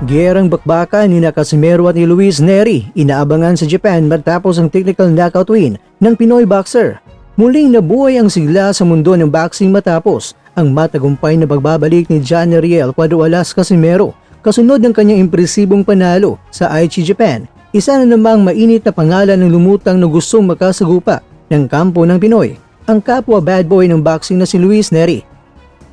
Gerang bakbakan ni Casimero at ni Luis Neri inaabangan sa Japan matapos ang technical knockout win ng Pinoy boxer. Muling nabuhay ang sigla sa mundo ng boxing matapos ang matagumpay na pagbabalik ni John Neriel Cuadro Alas Casimero kasunod ng kanyang impresibong panalo sa Aichi Japan. Isa na namang mainit na pangalan ng lumutang na gustong makasagupa ng kampo ng Pinoy, ang kapwa bad boy ng boxing na si Luis Neri.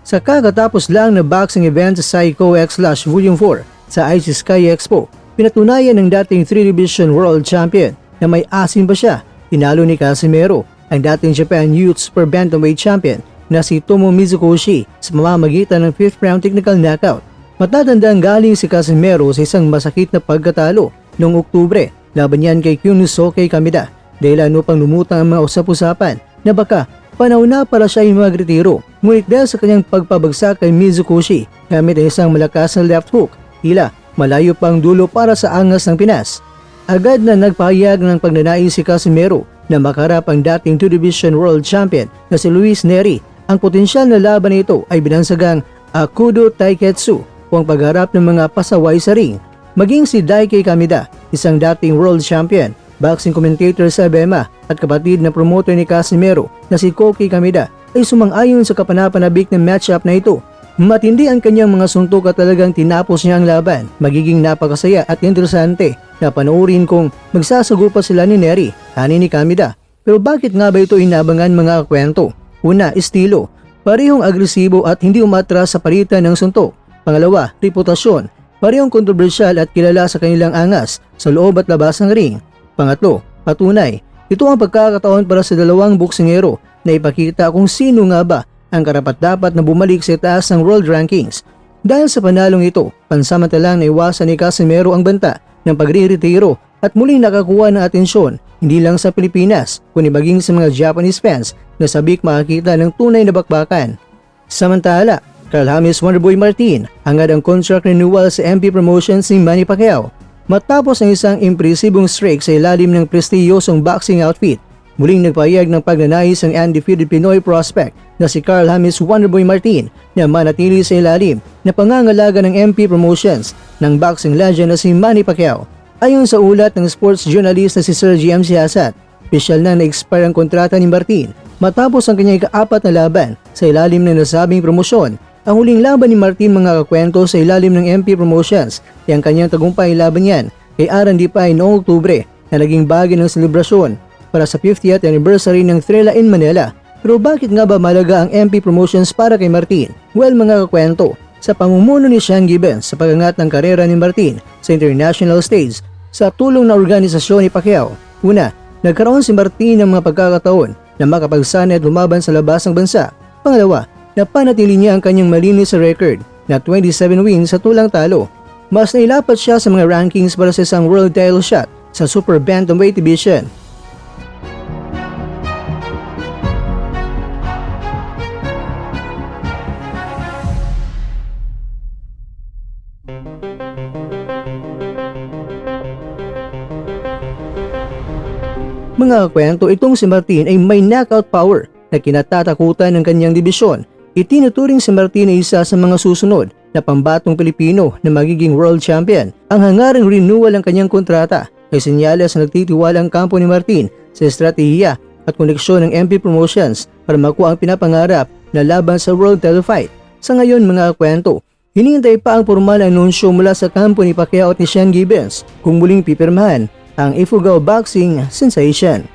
Sa kakatapos lang na boxing event sa Psycho X/Volume 4 sa Aichi Sky Expo, pinatunayan ng dating 3-division world champion na may asim pa siya. Tinalo ni Casimero ang dating Japan Youth Super Bantamweight champion na si Tomo Mizukoshi sa pamamagitan ng 5th round technical knockout. Matatandang galing si Casimero sa isang masakit na pagkatalo noong Oktubre laban yan kay Kyunosuke Kameda dahil upang lumutang ang mga usap-usapan na baka panahon na para siya yung magretiro. Ngunit dahil sa kanyang pagpabagsak kay Mizukoshi gamit ang isang malakas na left hook, tila malayo pang dulo para sa angas ng Pinas. Agad na nagpahayag ng pagnanais si Casimero na makarap ang dating 2-division world champion na si Luis Neri. Ang potensyal na laban nito ay binansagang Akudo Taiketsu o ang pagharap ng mga pasaway sa ring. Maging si Daiki Kameda, isang dating world champion, boxing commentator sa BEMA at kapatid na promoter ni Casimero na si Koki Kameda ay sumang-ayon sa kapanapanabik ng matchup na ito. Matindi ang kanyang mga suntok at talagang tinapos niya ang laban. Magiging napakasaya at interesante na panoorin kung magsasagupa sila ni Neri, ani ni Kameda. Pero bakit nga ba ito inabangan mga kwento? Una, estilo. Parehong agresibo at hindi umatras sa palitan ng suntok. Pangalawa, reputasyon. Parehong kontrobersyal at kilala sa kanilang angas sa loob at labas ng ring. Pangatlo, patunay. Ito ang pagkakataon para sa dalawang boksingero na ipakita kung sino nga ba ang karapat-dapat na bumalik sa taas ng world rankings. Dahil sa panalong ito, pansamantalang naiwasan ni Casimero ang banta ng pagre-retiro at muling nakakuha ng atensyon hindi lang sa Pilipinas kundi maging sa mga Japanese fans na sabik makakita ng tunay na bakbakan. Samantala, Carl James Wonderboy Martin hangad ang contract renewal sa MP Promotions ni Manny Pacquiao. Matapos ang isang impresibong streak sa ilalim ng prestiyosong boxing outfit, muling nagpahayag ng pagnanais ang undefeated Pinoy prospect na si Carl James Wonderboy Martin na manatili sa ilalim na pangangalaga ng MP Promotions ng boxing legend na si Manny Pacquiao. Ayon sa ulat ng sports journalist na si Sir GM Siasat, opisyal na na-expire ang kontrata ni Martin matapos ang kanyang ika-4 na laban sa ilalim ng nasabing promosyon. Ang huling laban ni Martin mga kakwento sa ilalim ng MP Promotions ay ang kanyang tagumpay laban yan kay Aran Dipay noong Oktubre na naging bahagi ng selebrasyon para sa 50th anniversary ng Trela in Manila. Pero bakit nga ba malaga ang MP Promotions para kay Martin? Well mga kakwento, sa pamumuno ni Sean Gibbons sa pagangat ng karera ni Martin sa international stage sa tulong na organisasyon ni Pacquiao. Una, nagkaroon si Martin ng mga pagkakataon na makapagsana at lumaban sa labas ng bansa. Pangalawa, napanatili niya ang kanyang malinis sa record na 27 wins sa tulang talo. Mas nailapat siya sa mga rankings para sa isang world title shot sa Super Bantamweight Division. Mga kwento, itong si Martin ay may knockout power na kinatatakutan ng kanyang dibisyon. Itinuturing si Martin ay isa sa mga susunod na pambatong Pilipino na magiging world champion. Ang hangaring renewal ng kanyang kontrata ay senyales na nagtitiwala ang kampo ni Martin sa estratehiya at koneksyon ng MP Promotions para makuha ang pinapangarap na laban sa world title fight. Sa ngayon mga kwento, hinihintay pa ang formal na anunsyo mula sa kampo ni Pacquiao at ni Sean Gibbons kung muling pipirmahan ang Ifugao boxing sensation.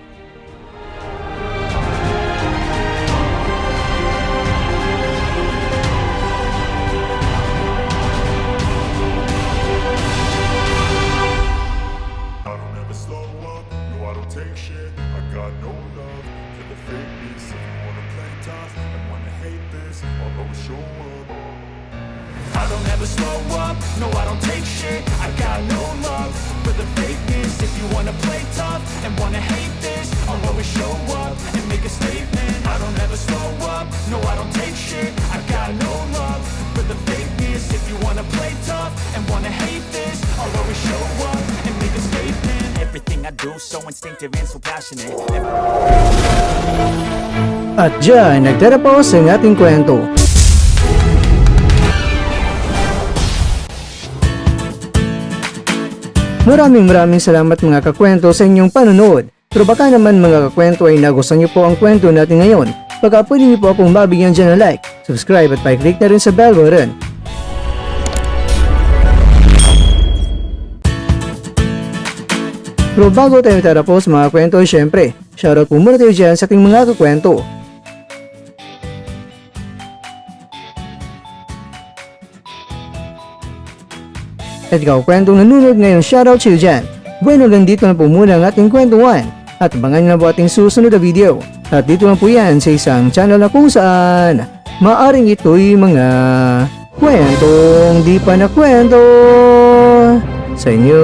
I don't ever slow up, no I don't take shit. I got no love for the fakeness. If you wanna play tough and wanna hate this, I'll always show up and make a statement. I don't ever slow up, no I don't take shit. I got no love for the fakeness. If you wanna play tough and wanna hate this, I'll always show up and make a statement. Everything I do so instinctive and so passionate. At dyan, nagtatapos ang ating kwento. Maraming salamat mga kakwento sa inyong panonood. Pero baka naman mga kakwento ay nagustuhan niyo po ang kwento natin ngayon. Baka pwede niyo po akong mabigyan dyan ng like, subscribe at pa-click na rin sa bell button. Pero bago tayo tatapos mga kwento, syempre, shoutout po muna tayo dyan sa ating mga kakwento. At ikaw kwentong nanonood ngayon, shoutout sa'yo dyan. Bueno, hanggang dito na po muna ang ating kwentuhan. At abangan nyo na po ating susunod na video. At dito lang po yan sa isang channel na kung saan maaring ito'y mga kwentong di pa na kwento sa inyo.